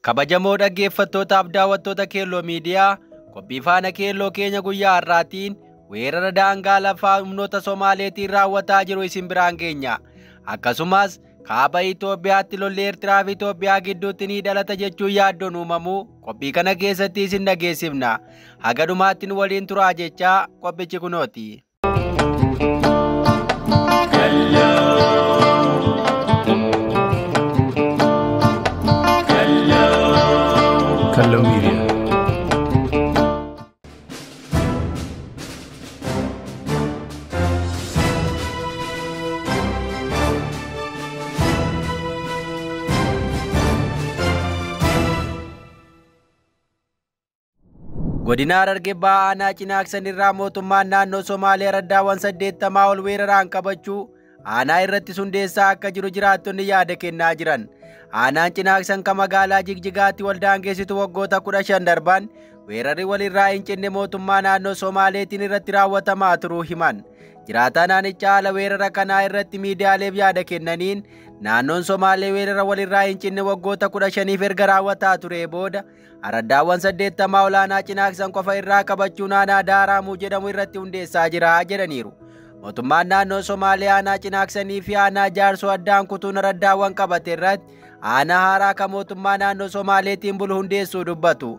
Kabajamoo dhaggeeffattootaaf daawwattoota Keelloo Miidiyaa qophii faana Keelloo keenya guyyaa har'aatiin weerara daangaa lafaa humnoota Somaaleetiin raawwataa jiru isin biraan geenya. Akkasumas kaaba Itoophiyaatti lolli Eertiraa fi Itoophiyaa gidduutti ni dhalata jechuun yaaddoon uumamuu qophii kana keessatti isin dhageessifna. Haga dhumaatti nu waliin turaa jechaa qophichi kunooti. Keelloo Miidiyaa. Godina Harargee Aanaa Cinaaksan irraa mootummaan naannoo Somaaliyaa raddaawwan 80 ol weeraraan qabachuu aanaa irratti hundeessaa akka jiru jiraattonni yaada kennaa jiran. Aanaan Cinaaksan kan magaalaa Jigjigaatti waldaangeessitu waggoota 15 darban weerarri walirraa hin cinne mootummaa naannoo Somaaleetiin irratti raawwatamaa turuu himan. Jiraataa naannichaa haala weerara kanaa irratti miidiyaaleef yaada kennaniin naannoon Somaalee weerara walirraa hin cinne waggoota 15 erga raawwataa ture booda raddaawwan 80 olaanaa Cinaaksan qofa irraa qabachuun aanaa Daaraamuu jedhamu irratti hundeessaa jira jedhaniiru. Mootummaan naannoo Somaaliyaa aanaa Cinaaksanii fi aanaa Jaarsoo addaan kutuun raddaawwan qabate irratti aanaa haaraa kan mootummaa naannoo Somaaleetiin bulu hundeessuu dubbatu.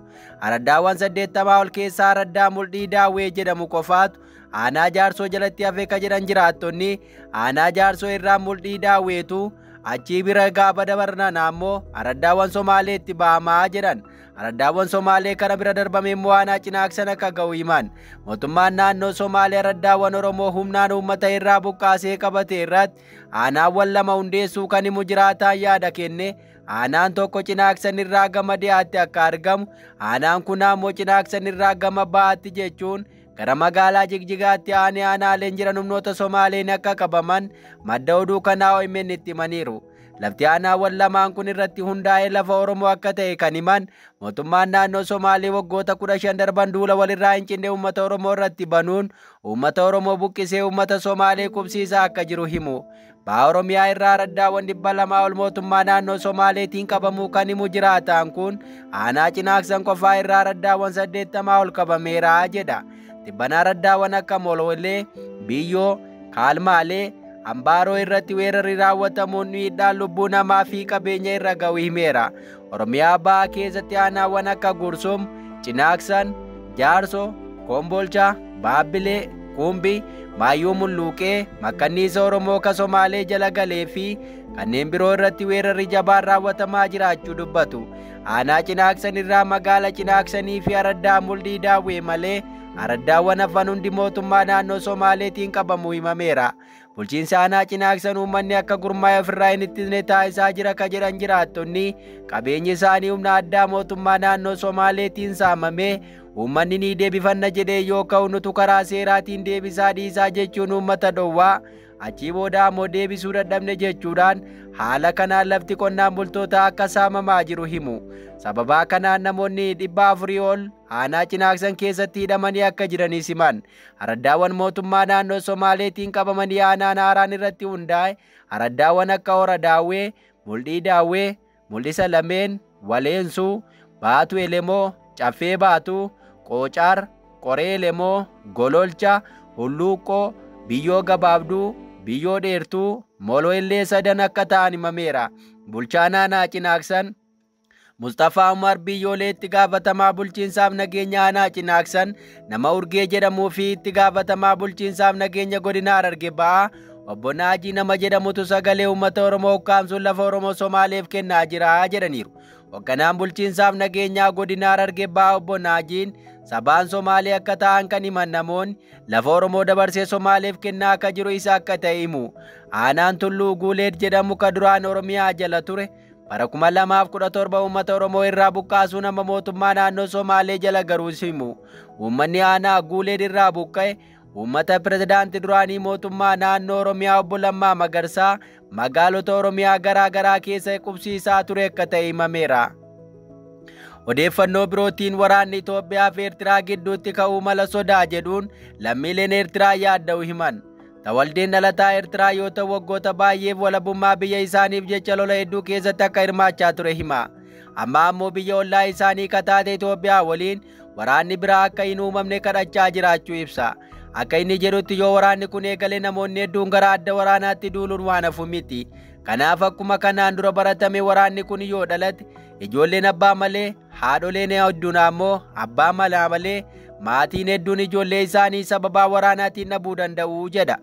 Raddaawwan 80 ol keessaa raddaa Muldhii Daawwee jedhamu qofaatu aanaa Jaarsoo jalatti hafe ka jedhan jiraattonni aanaa Jaarsoo irraa Muldhii Daawweetu achii bira gaafa dabarnan ammoo raddaawwan Somaaleetti ba'amaa jedhan. Raddaawwan Somaalee kana bira darbame immoo aanaa Cinaaksan akka ga'u himan. Mootummaan naannoo Somaaliyaa raddaawwan Oromoo humnaan uummata irraa buqqaasee qabate irratti aanaawwan 2 hundeessuu kan himu jiraataan yaada kenne. Aanaan tokko Cinaaksan irraa gama dhiyaatti akka argamu, aanaan kun ammoo Cinaaksan irraa gama ba'aatti jechuun gara magaalaa Jigjigaatti aanaaleen jiran humnoota Somaaleen akka qabaman madda oduu kanaa OMN itti himaniiru. Lafti aanaawwan lamaan kun irratti hundaa'ee lafa Oromoo akka ta'e kan himan mootummaan naannoo Somaalee waggoota 15 darban duula walirraa hin cinne uummata Oromoo irratti banuun uummata Oromoo buqqisee uummata Somaalee qubsiisaa akka jiru himu. Baha Oromiyaa irraa raddaawwan 200 ol mootummaa naannoo Somaaleetiin qabamuu kan himu jiraataan kun aanaa Cinaaksan qofaa irraa raddaawwan 80 ol qabameera jedha. Tibbanaa raddaawwan akka Moloolee, Biyyoo, Kaalmaalee, Ambaaroo irratti weerarri raawwatamuun miidhaan lubbuu namaa fi qabeenya irra ga'u himeera. Oromiyaa bahaa keessatti aanaawwan akka Gursum, Cinaaksan, Jaarsoo, Kombolchaa, Baabbilee, Kumbii, Maayyuu Mulluuqee, Makkanniisa Oromoo ka Somaalee jala galee fi kanneen biroo irratti weerarri jabaan raawwatamaa jiraachuu dubbatu. Aanaa Cinaaksan irraa magaala Cinaaksanii fi raddaa Muldhii Daawwee malee raddaawwan hafan hundi mootummaa naannoo Somaaleetiin qabamuu himameera. Bulchiinsa aanaa Cinaaksan uummanni akka gurmaa'ee ofirraa hin ittisne taasisaa jira ka jedhan jiraattonni qabeenyi isaanii humna addaa mootummaa naannoo Somaaleetiin saamamee uummanni ni deebifanna jedhee yoo ka'u nutu karaa seeraatiin deebisaa dhiisaa jechuun uummata dhowwaa achii booda ammoo deebisuu dadhabne jechuudhaan haala kanaan lafti qonnaan bultoota akka saamamaa jiru himu. Sababaa kanaan namoonni 400 ol aanaa Cinaaksan keessatti hidhamanii akka jiranis himan. Raddaawwan mootummaa naannoo Somaaleetiin qabamanii aanaan haaraan irratti hundaa'e raddaawwan akka Hora Daawwee, Muldhii Daawwee, Mul'isa Lameen, Waleensuu, Baatu Elemoo, Caffee Baatuu, Qoocaar, Qoree Elemoo, Gololcha, Hulluuqqoo, Biyyoo Gabaabduu, Biyyoo Dheertuu, Moloo illee 3 akka ta'an himameera. Bulchaan aanaa Cinaaksan Mustafaa Umar Biyyoolee itti gaafatamaa bulchiinsaaf nageenya aanaa Cinaaksan nama Urgee jedhamuu fi itti gaafatamaa bulchiinsaaf nageenya godina Harargee Bahaa obbo Naajii nama jedhamutu sagalee uummata Oromoo ukkaamsuun lafa Oromoo Somaaleef kennaa jira jedhaniiru. Hoogganaan bulchiinsaaf nageenyaa godina Harargee Bahaa obbo Naajiin sabaan Somaalee akka ta'an kan himan namoonni lafa Oromoo dabarsee Somaaleef kennaa akka jiru isa akka ta'e himu. Aanaan Tulluu Guuleed jedhamu ka duraan Oromiyaa jala ture bara 2017 uummata Oromoo irraa buqqaasuu nama mootummaa naannoo Somaalee jala garuus himu. Uummanni aanaa Guuleed irraa buqqa'e uummata pirezidaantii duraanii mootummaa naannoo Oromiyaa obbo Lammaa Magarsaa magaalota Oromiyaa garaa garaa keessa qubsiisaa ture akka ta'e himameera. Odeeffannoo birootiin waraanni Itoophiyaa fi Eertiraa gidduutti ka'uu mala sodaa jedhuun lammiileen Eertiraa yaadda'u himan. Tawaldeen dhalataa Eertiraa yoo ta'u waggoota baay'eef walabummaa biyya isaaniif jecha lola hedduu keessatti akka hirmaachaa ture hima. Amma ammoo biyya ollaa isaanii kataate Itoophiyaa waliin waraanni biraa akka hin uumamne kadhachaa jiraachuu ibsa. Akka inni jedhutti yoo waraanni kun eegale namoonni hedduun gara adda waraanaatti duuluun waan hafu miti. Kanaaf akkuma kanaan dura baratame waraanni kun yoo dhalate ijoolleen abbaa malee, haadholeen hedduun ammoo abbaa malaa malee, maatiin hedduun ijoollee isaanii sababa waraanaatiin dhabuu danda'u jedha.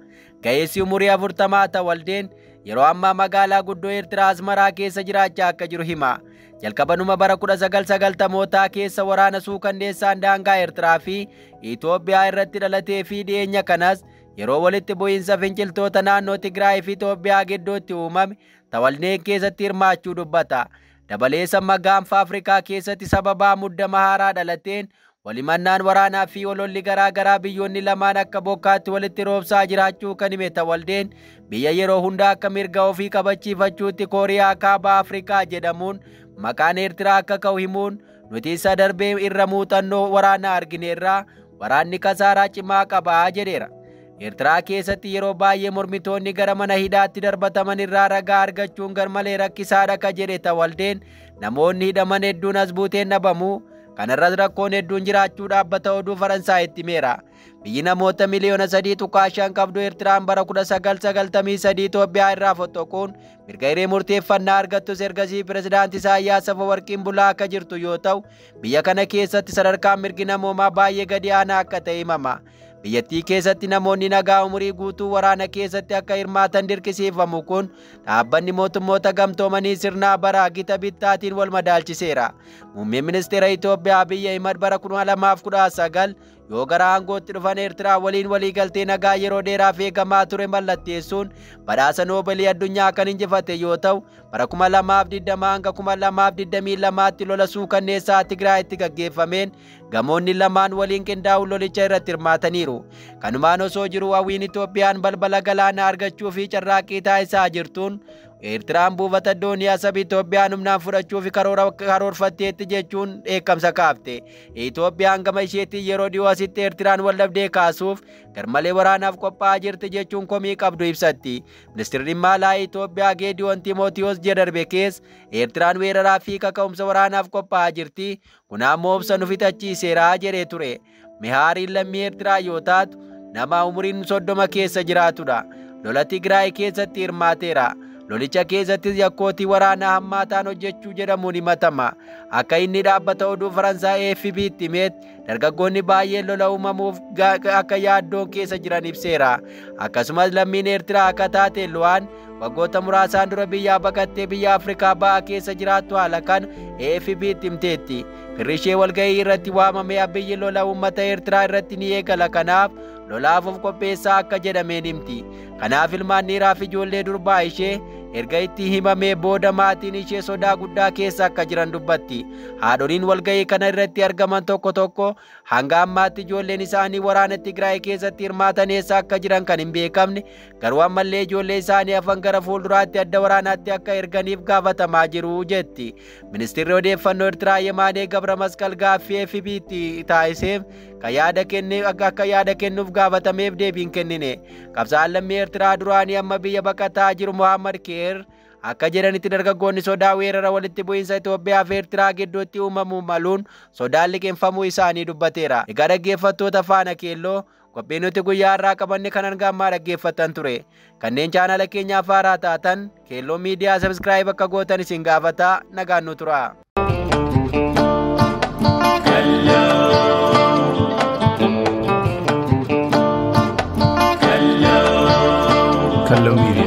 Ga'eessi umurii 40 Tawaldeen yeroo ammaa magaalaa guddoo Eertiraa Asmaraa keessa jiraachaa akka jiru hima. Jalqabanuma bara 1990 keessa waraana suukanneessaan daangaa Eertiraa fi Itoophiyaa irratti dhalatee fi dhiyeenya kanas yeroo walitti bu'iinsa finciltoota naannoo Tigraay fi Itoophiyaa gidduutti uumame Tawaldeen keessatti hirmaachuu dubbata. Dabalees amma gaanfa Afrikaa keessatti sababa muddama haaraa dhalateen walimannaan waraanaa fi ololli garaa biyyoonni lamaan akka bokkaatti walitti roobsaa jiraachuu kan hime Tawaldeen biyya yeroo hunda akka mirga ofii kabachiifachuutti Kooriyaa Kaabaa Afrikaa jedhamuun maqaan Eertiraa akka ka'u himuun nuti isa darbee irra muuxannoo waraanaa argineerraa waraanni kasaaraa cimaa qabaa jedheera. Eertiraa keessatti yeroo baay'ee mormitoonni gara mana hidhaatti darbataman irraa ragaa argachuun garmalee rakkisaadha ka jedhe Tawaldeen namoonni hidhaman hedduun as buuteen dhabamu. Kanarras rakkoon hedduun jiraachuu dhaabbata oduu Faransaayitti himeera. Biyyi namoota miliyoona 3.5 qabdu Eertiraan bara 1993 Itoophiyaa irraa fottoquun mirga hiree murteeffannaa argattus ergasii pirezidaantii Isaayyaas Afeworqiin bulaa akka jirtu yoo ta'u biyya kana keessatti sadarkaan mirgi namoomaa baay'ee gadi aanaa akka ta'e himama. Biyyattii keessatti namoonni nagaa umurii guutuu waraana keessatti akka hirmaatan dirqisiifamu kun dhaabbanni mootummoota gamtoomanii sirnaa bara gita bittaatiin wal madaalchiseera. Muummeen ministeera Itoophiyaa Abiyyi Ahimad bara 2019 yoo gara aangootti dhufan Eertiraa waliin waliigaltee nagaa yeroo dheeraaf eegamaa ture mallatteessuun badhaasa Noobeelii addunyaa kan injifate yoo ta'u bara 2020 hanga 2022tti lola suukanneessaa Tigraayitti gaggeeffameen gamoonni lamaan waliin qindaa'uun lolicha irratti hirmaataniiru. Kanumaan osoo jiru hawwiin Itoophiyaan balbala galaanaa argachuu fi carraaqqii taasisaa jirtuun Eertiraan buufata doonii Asab Itoophiyaan humnaan fudhachuuf karoorfatteetti jechuun dheekkamsa kaafte. Itoophiyaan gama isheetiin yeroo dhiyoo asitti Eertiraan waldhabdee kaasuuf garmalee waraanaaf qophaa'aa jirti jechuun komii qabdu ibsatti. Ministeerri dhimma alaa Itoophiyaa Geediyoon Timootiyoos jedharbe keessa Eertiraan weeraraa fi kaka'umsa waraanaaf qophaa'aa jirti. Kun ammoo obsa nu fixachiiseera jedhee ture. Mihaariin lammii Eertiraa yoo taatu nama umuriin 30 keessa jiraatudha. Lola Tigraay keessatti hirmaateera. Lolicha keessatti yakkootii waraanaa hammaataan hojjechuu jedhamuun himatama. Akka inni dhaabbata oduu Faransaay AFP'tti himetti dargaggoonni baay'een lola uumamuuf akka yaaddoon keessa jiran ibseera. Akkasumas lammiin Eertiraa akka taate Luwaan waggoota muraasaan dura biyyaa baqattee biyya Afrikaa ba'aa keessa jiraattu haala kan AFP'tti himteetti. Firri ishee walgahii irratti waamamee Abiyyi lola uummata Eertiraa irratti ni eegala kanaaf lolaaf of qopheessaa akka jedhameen himti. Kanaaf ilmaan dhiiraa fi ijoollee durbaa ishee erga itti himamee booda maatiin ishee sodaa guddaa keessa akka jiran dubbatti. Haadholiin walgahii kana irratti argaman tokko hanga ammaatti ijoolleen isaanii waraana Tigraay keessatti hirmaatan eessa akka jiran kan hin beekamne garuu ammallee ijoollee isaanii hafan gara fuulduraatti adda waraanaatti akka erganiif gaafatamaa jiru jetti. Ministeerri odeeffannoo Eertiraa Yemaanee Gabra Masqal gaaffii AFP'tti taasiseef akka yaada kennuuf gaafatameef deebiin kennine. Qabsaa'aan lammii Eertiraa duraanii amma biyya baqataa jiru Mohammad Keer akka jedhanitti dargaggoonni sodaa weerara walitti bu'iinsa Itoophiyaa fi Eertiraa gidduutti uumamuu maluun sodaan liqeeffamuu isaanii dubbateera. Egaa dhaggeeffattoota faana keelloo qophiin nuti guyyaa har'aa qabanne kan hanga ammaa dhaggeeffattan ture. Kanneen chaanala keenyaaf haaraa taatan keelloo miidiyaa sabskiraayib akka gootan isin gaafata. Nagaan nu tura. Kallo Media.